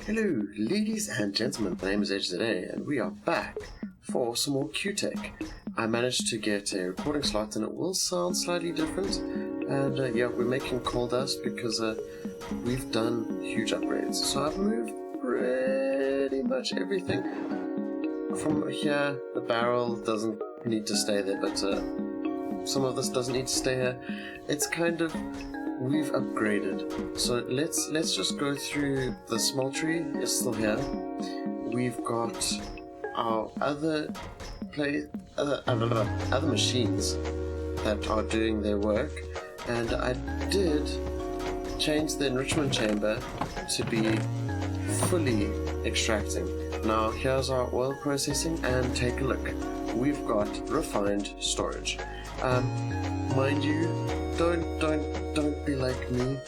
Hello, ladies and gentlemen, my name is e.10 and we are back for some more Q-Tech. I managed to get a recording slot and it will sound slightly different, and yeah, we're making coal dust because we've done huge upgrades. So I've moved pretty much everything. From here, the barrel doesn't need to stay there, but some of this doesn't need to stay here. It's kind of... we've upgraded. So let's just go through. The smeltery is still here. We've got our other machines that are doing their work, and I did change the enrichment chamber to be fully extracting. Now here's our oil processing, and take a look. We've got refined storage. Mind you, don't be like me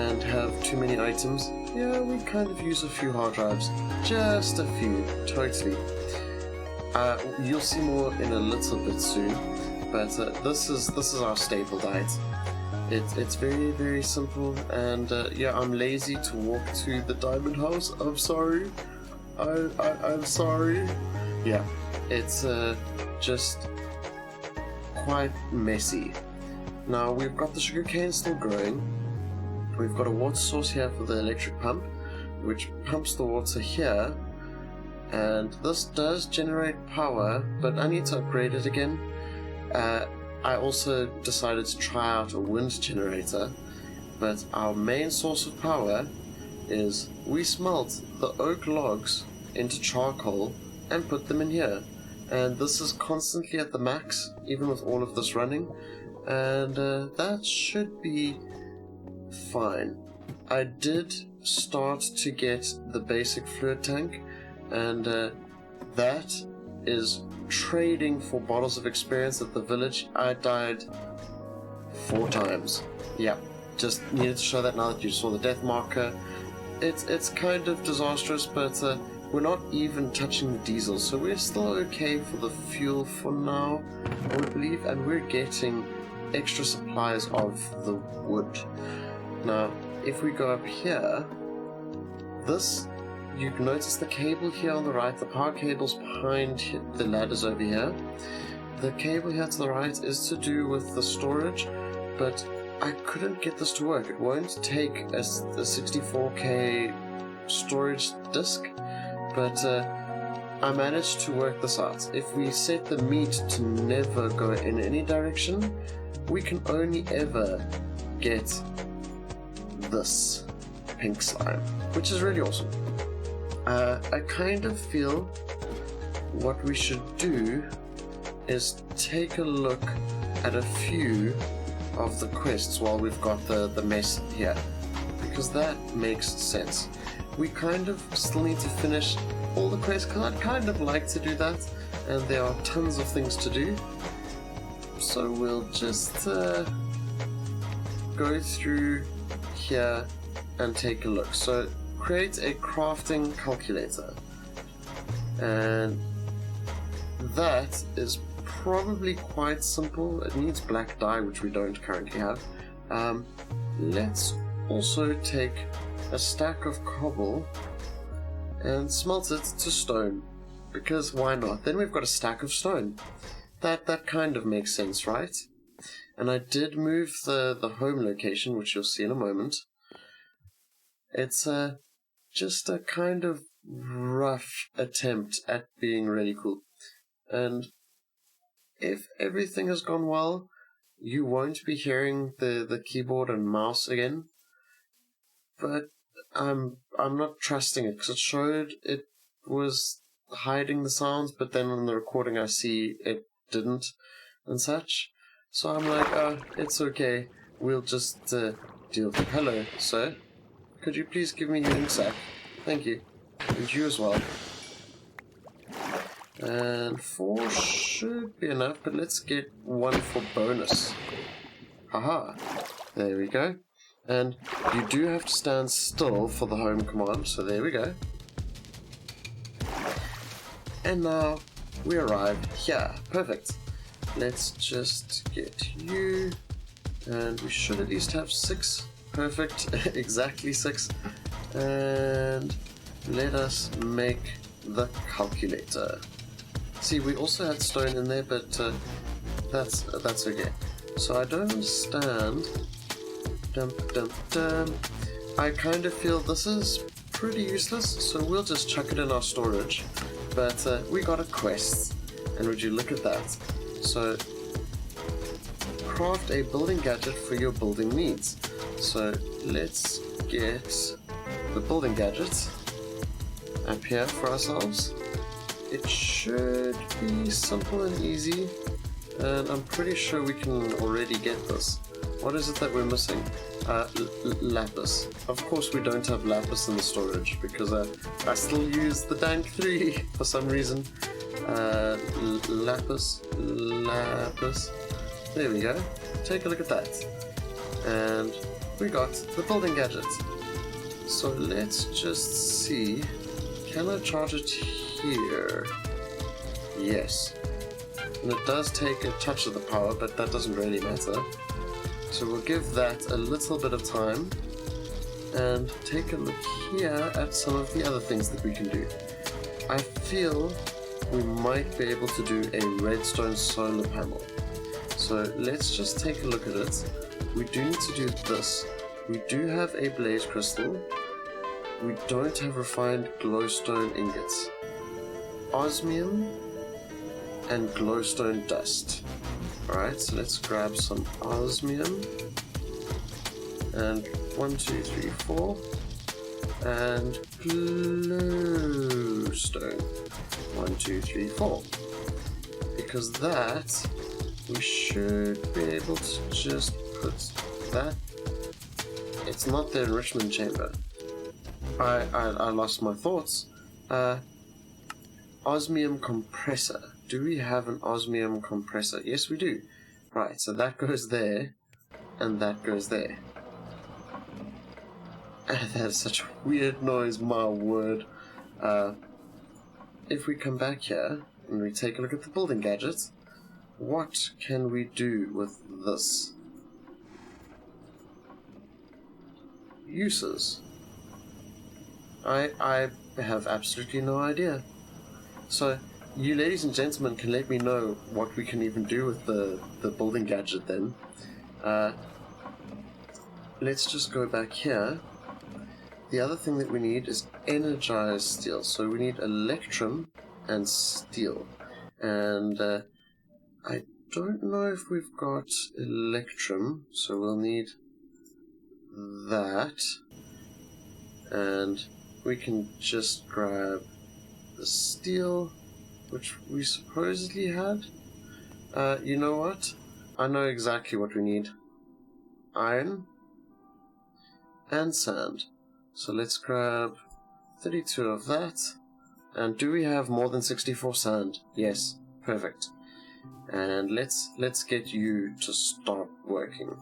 and have too many items. Yeah, we kind of use a few hard drives, just a few, totally. You'll see more in a little bit soon, but this is our staple diet. It's very, very simple, and yeah, I'm lazy to walk to the diamond house. I'm sorry. I'm sorry. Yeah, it's just quite messy. Now we've got the sugarcane still growing. We've got a water source here for the electric pump, which pumps the water here, and this does generate power, but I need to upgrade it again. I also decided to try out a wind generator, but our main source of power is we smelt the oak logs into charcoal and put them in here, and this is constantly at the max, even with all of this running, and that should be fine. I did start to get the basic fluid tank, and that is trading for bottles of experience at the village. I died 4 times. Yeah, just needed to show that now that you saw the death marker. It's kind of disastrous, but we're not even touching the diesel, so we're still okay for the fuel for now, I would believe, and we're getting extra supplies of the wood. Now, if we go up here, this, you can notice the cable here on the right, the power cable's behind the ladders over here. The cable here to the right is to do with the storage, but I couldn't get this to work. It won't take a 64K storage disk, but I managed to work this out. If we set the meat to never go in any direction, we can only ever get this pink slime, which is really awesome. I kind of feel what we should do is take a look at a few of the quests while we've got the mess here, because that makes sense. We kind of still need to finish all the quests, because I'd kind of like to do that, and there are tons of things to do. So we'll just go through here and take a look. So create a crafting calculator, and that is probably quite simple. It needs black dye, which we don't currently have. Let's also take a stack of cobble and smelt it to stone, because why not? Then we've got a stack of stone. That kind of makes sense, right? And I did move the home location, which you'll see in a moment. It's just a kind of rough attempt at being really cool. And if everything has gone well, you won't be hearing the keyboard and mouse again. But I'm not trusting it, because it showed it was hiding the sounds, but then on the recording I see it didn't and such. So I'm like, oh, it's okay. We'll just deal with it. Hello, sir. Could you please give me your ink sack? Thank you. And you as well. And 4 should be enough, but let's get 1 for bonus. Haha. There we go. And you do have to stand still for the home command, so there we go. And now we arrive here. Perfect. Let's just get you, and we should at least have 6. Perfect. Exactly 6. And let us make the calculator. See, we also had stone in there, but that's okay. So I don't understand. I kind of feel this is pretty useless, so we'll just chuck it in our storage. But we got a quest, and would you look at that? So, craft a building gadget for your building needs. So let's get the building gadget up here for ourselves. It should be simple and easy, and I'm pretty sure we can already get this. What is it that we're missing? Lapis. Of course we don't have lapis in the storage because I still use the Dank 3 for some reason. Lapis. There we go. Take a look at that. And we got the building gadget. So let's just see. Can I charge it here? Yes. And it does take a touch of the power, but that doesn't really matter. So we'll give that a little bit of time and take a look here at some of the other things that we can do. I feel we might be able to do a redstone solar panel. So let's just take a look at it. We do need to do this. We do have a blaze crystal. We don't have refined glowstone ingots. Osmium and glowstone dust. Alright, so let's grab some osmium. And 1, 2, 3, 4. And glowstone. 1, 2, 3, 4. Because that, we should be able to just put that. It's not the enrichment chamber. I lost my thoughts. Osmium compressor. Do we have an osmium compressor? Yes, we do. Right, so that goes there, and that goes there. That is such a weird noise, my word. If we come back here, and we take a look at the building gadgets, what can we do with this? Uses. I have absolutely no idea. So, you ladies and gentlemen can let me know what we can even do with the building gadget then. Let's just go back here. The other thing that we need is energized steel. So we need electrum and steel. And I don't know if we've got electrum, so we'll need that. And we can just grab the steel, which we supposedly had. You know what? I know exactly what we need. Iron and sand. So let's grab 32 of that. And do we have more than 64 sand? Yes, perfect. And let's get you to start working.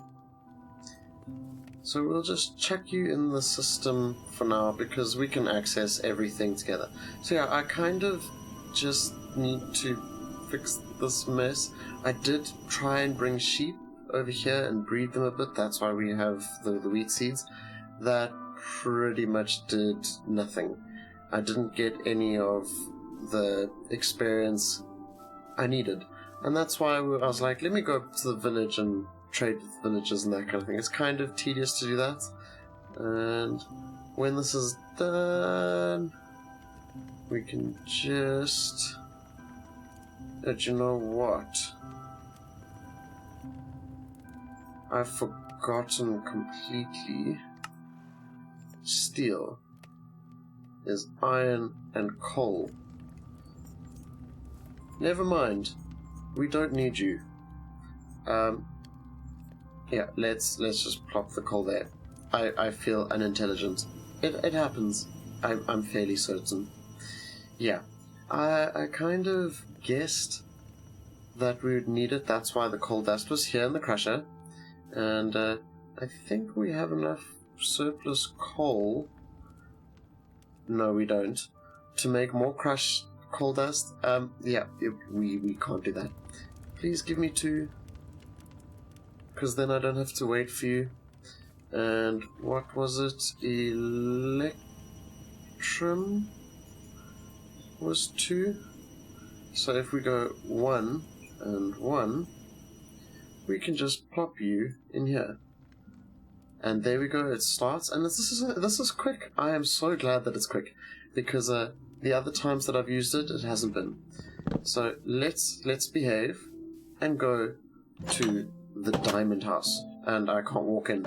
So we'll just check you in the system for now because we can access everything together. So yeah, I kind of just need to fix this mess. I did try and bring sheep over here and breed them a bit. That's why we have the wheat seeds. That pretty much did nothing. I didn't get any of the experience I needed. And that's why I was like, let me go to the village and trade with villagers and that kind of thing. It's kind of tedious to do that. And when this is done, we can just... But you know what? I've forgotten completely. Steel is iron and coal. Never mind. We don't need you. Yeah, let's just plop the coal there. I feel unintelligent. It happens. I'm fairly certain. Yeah. I kind of guessed that we would need it. That's why the coal dust was here in the crusher. And I think we have enough surplus coal. No, we don't. To make more crushed coal dust. Yeah, we can't do that. Please give me 2. Because then I don't have to wait for you. And what was it? Electrum trim was 2. So if we go 1 and 1, we can just plop you in here. And there we go, it starts, and this is quick. I am so glad that it's quick, because the other times that I've used it, it hasn't been. So let's behave and go to the diamond house. And I can't walk in.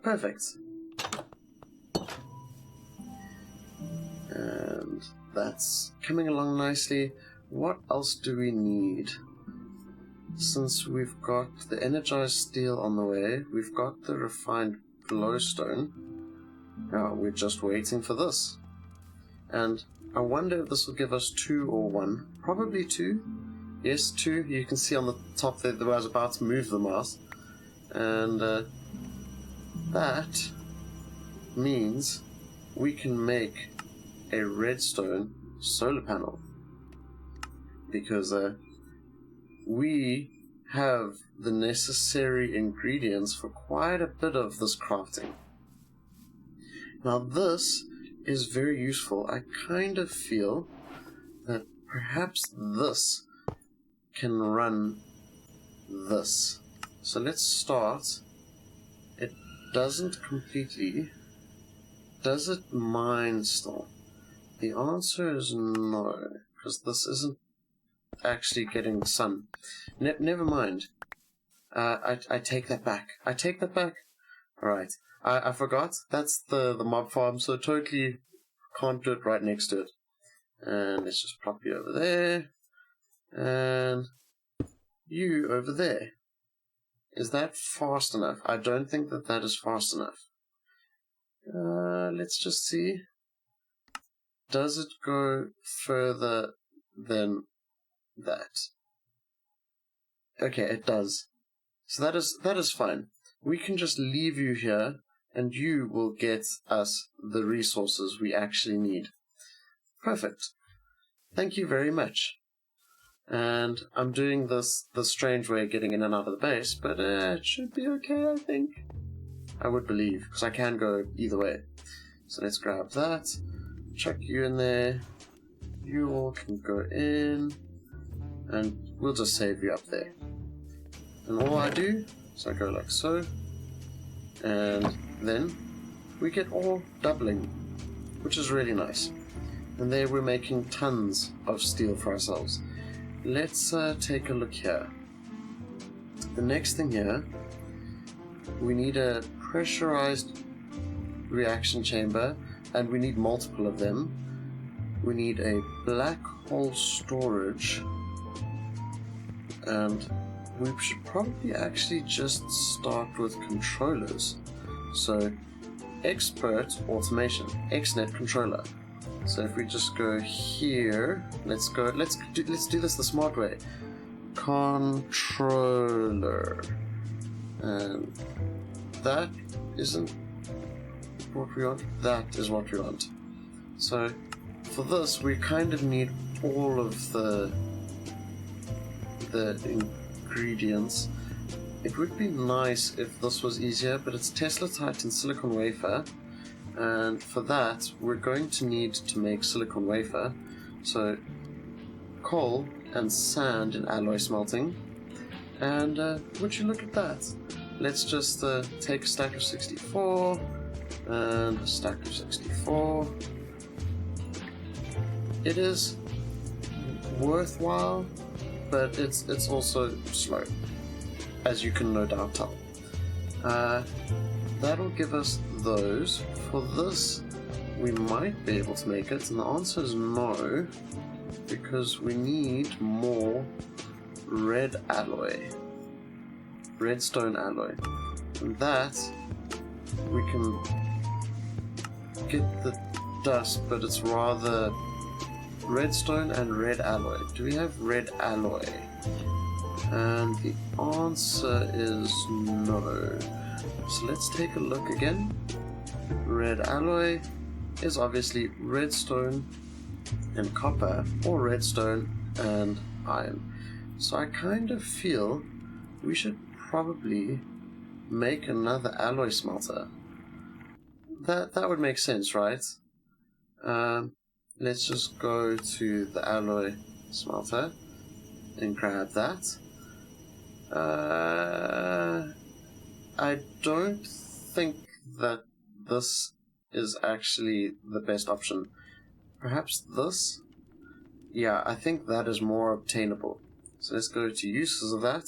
Perfect. And that's coming along nicely. What else do we need? Since we've got the energized steel on the way, we've got the refined glowstone. Now we're just waiting for this. And I wonder if this will give us 2 or 1. Probably 2. Yes, 2. You can see on the top there that I was about to move the mouse. And that means we can make a redstone solar panel. Because we have the necessary ingredients for quite a bit of this crafting. Now this is very useful. I kind of feel that perhaps this can run this. So let's start. It doesn't completely. Does it mine still? The answer is no, because this isn't actually getting the sun. Never mind. I take that back. I take that back. Alright. I forgot. That's the mob farm, so totally can't do it right next to it. And let's just plop you over there. And you over there. Is that fast enough? I don't think that is fast enough. Let's just see. Does it go further than that? Okay, it does. So that is fine. We can just leave you here, and you will get us the resources we actually need. Perfect. Thank you very much. And I'm doing this the strange way of getting in and out of the base, but it should be okay, I think. I would believe, because I can go either way. So let's grab that, chuck you in there, you all can go in, and we'll just save you up there. And all I do is I go like so, and then we get all doubling, which is really nice. And there we're making tons of steel for ourselves. Let's take a look here. The next thing here, we need a pressurized reaction chamber, and we need multiple of them. We need a black hole storage, and we should probably actually just start with controllers. So expert automation, XNet controller. So if we just go here, let's do this the smart way. Controller. And that isn't what we want, that is what we want. So for this we kind of need all of the ingredients. It would be nice if this was easier, but it's Tesla Titan silicon wafer, and for that we're going to need to make silicon wafer. So coal and sand in alloy smelting, and would you look at that? Let's just take a stack of 64 and a stack of 64. It is worthwhile, but it's also slow, as you can no doubt tell. That'll give us those. For this, we might be able to make it, and the answer is no, because we need more red alloy, redstone alloy, and that we can get the dust, but it's rather redstone and red alloy. Do we have red alloy? And the answer is no. So let's take a look again. Red alloy is obviously redstone and copper, or redstone and iron. So I kind of feel we should probably make another alloy smelter. That would make sense, right? Let's just go to the alloy smelter and grab that. I don't think that this is actually the best option. Perhaps this? Yeah, I think that is more obtainable. So let's go to uses of that,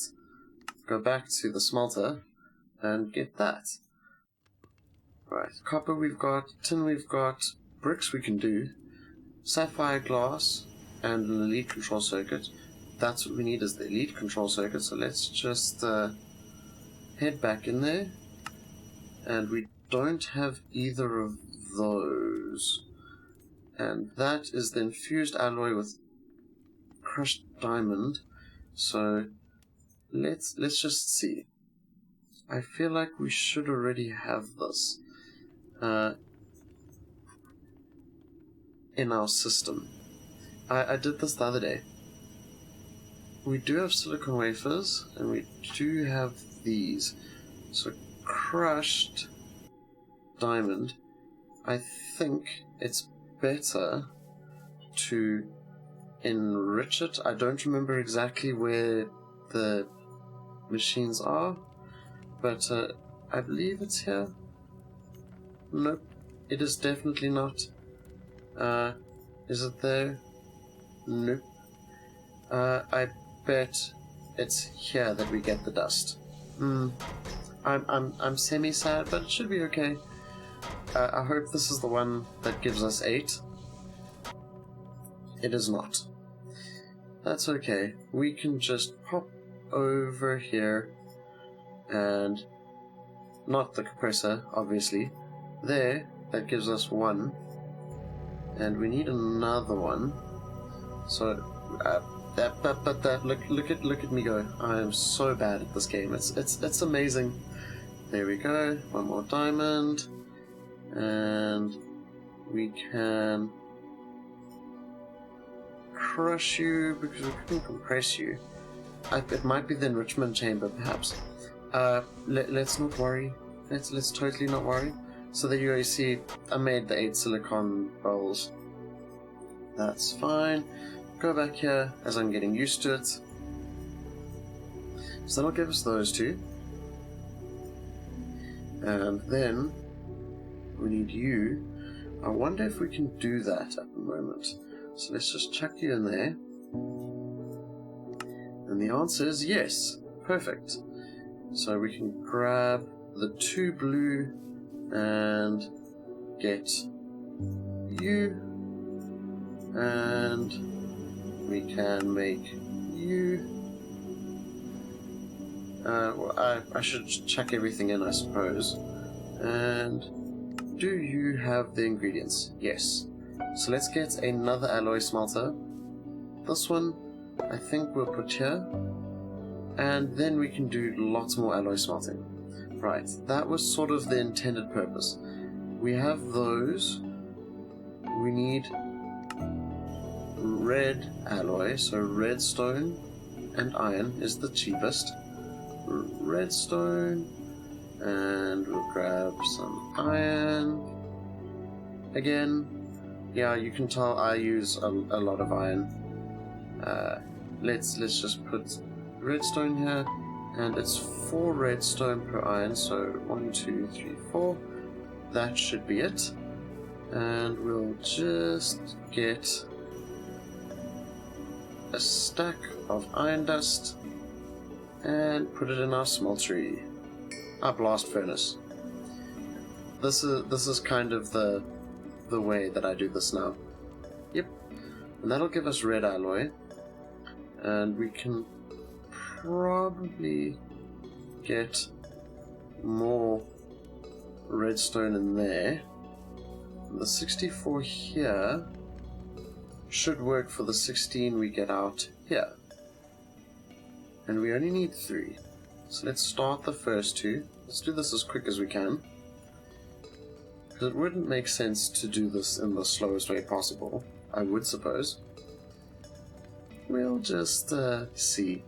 go back to the smelter, and get that. Right, copper we've got, tin we've got, bricks we can do, sapphire glass, and an elite control circuit. That's what we need, is the elite control circuit, so let's just head back in there. And we don't have either of those. And that is the infused alloy with crushed diamond. So let's just see. I feel like we should already have this in our system. I did this the other day. We do have silicon wafers, and we do have these. So crushed diamond, I think it's better to enrich it. I don't remember exactly where the machines are, but I believe it's here. Nope, it is definitely not. Is it there? Nope. I bet it's here that we get the dust. I'm semi-sad, but it should be okay. I hope this is the one that gives us 8. It is not. That's okay. We can just pop over here and not the compressor, obviously. There, that gives us 1. And we need another one. So look at me go. I am so bad at this game. It's amazing. There we go. One more diamond. And we can crush you because we couldn't compress you. It might be the enrichment chamber, perhaps. Let's not worry. Let's totally not worry. So there you go. You see, I made the 8 silicon bowls. That's fine. Go back here as I'm getting used to it. So that'll give us those 2. And then we need you. I wonder if we can do that at the moment. So let's just chuck you in there. And the answer is yes. Perfect. So we can grab the 2 blue and get you. And we can make you. Well, I should chuck everything in, I suppose. And do you have the ingredients? Yes. So let's get another alloy smelter. This one, I think we'll put here. And then we can do lots more alloy smelting. Right, that was sort of the intended purpose. We have those. We need red alloy, so redstone and iron is the cheapest. Redstone, and we'll grab some iron. Again, yeah, you can tell I use a lot of iron. Let's just put redstone here, and it's 4 redstone per iron, so 1, 2, 3, 4. That should be it. And we'll just get a stack of iron dust and put it in our smeltery, our blast furnace. This is kind of the way that I do this now. Yep, and that'll give us red alloy, and we can probably get more redstone in there. And the 64 here should work for the 16 we get out here. And we only need 3. So let's start the first 2. Let's do this as quick as we can, because it wouldn't make sense to do this in the slowest way possible, I would suppose. We'll just see.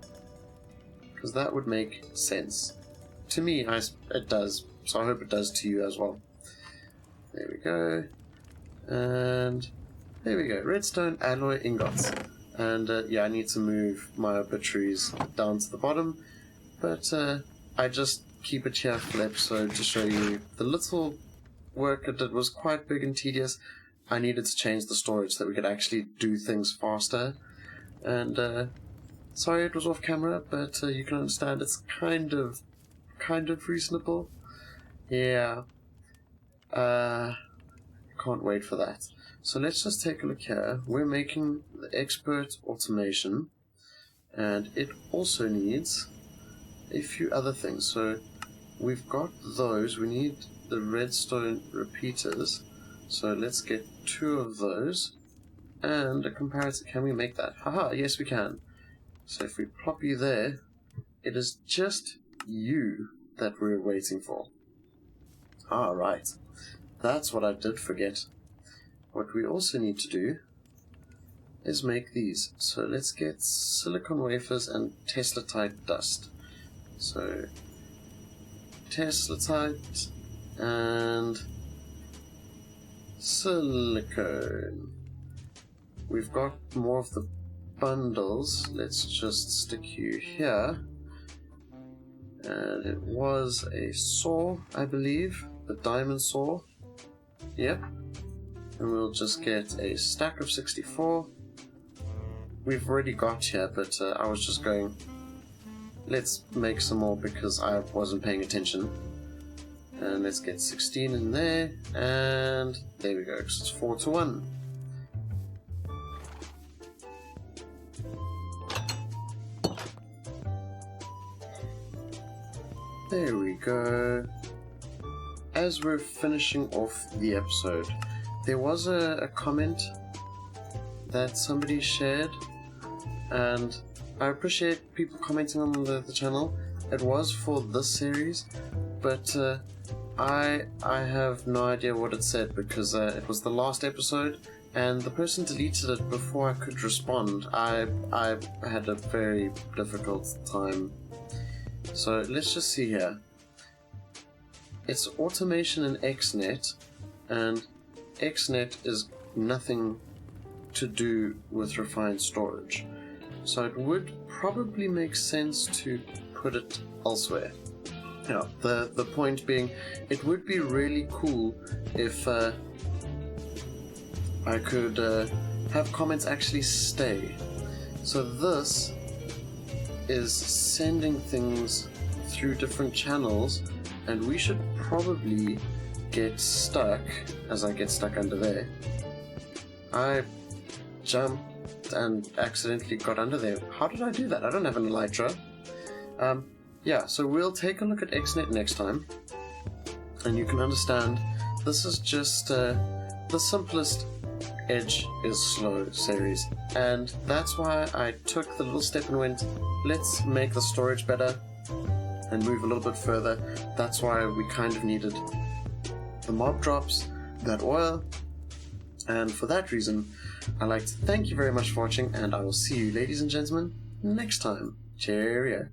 because that would make sense. To me, it does, so I hope it does to you as well. There we go. And there we go. Redstone alloy ingots. And yeah, I need to move my obituaries down to the bottom, but I just keep it here for the episode to show you the little work I did was quite big and tedious. I needed to change the storage so that we could actually do things faster. And sorry it was off camera, but you can understand it's kind of reasonable. Yeah. Can't wait for that. So let's just take a look here. We're making the expert automation, and it also needs a few other things. So we've got those. We need the redstone repeaters. So let's get 2 of those. And a comparator. Can we make that? Haha, yes we can. So if we plop you there, it is just you that we're waiting for. Right. That's what I did forget. What we also need to do is make these. So let's get silicon wafers and teslatite dust. So teslatite and silicone. We've got more of the bundles. Let's just stick you here. And it was a saw, I believe. The diamond saw. Yep. And we'll just get a stack of 64. We've already got here, but I was just going, let's make some more because I wasn't paying attention. And let's get 16 in there, and there we go, because it's 4 to 1. There we go. As we're finishing off the episode, there was a comment that somebody shared, and I appreciate people commenting on the channel. It was for this series, but I have no idea what it said because it was the last episode, and the person deleted it before I could respond. I had a very difficult time. So let's just see here. It's automation in XNet, and XNet is nothing to do with refined storage. So it would probably make sense to put it elsewhere. Yeah, the point being, it would be really cool if I could have comments actually stay. So this is sending things through different channels, and we should probably get stuck, as I get stuck under there. I jumped and accidentally got under there. How did I do that? I don't have an elytra. Yeah, so we'll take a look at XNet next time, and you can understand this is just the simplest Edge is slow series, and that's why I took the little step and went, let's make the storage better and move a little bit further. That's why we kind of needed the mob drops, that oil, and for that reason I'd like to thank you very much for watching, and I will see you, ladies and gentlemen, next time. Cheerio.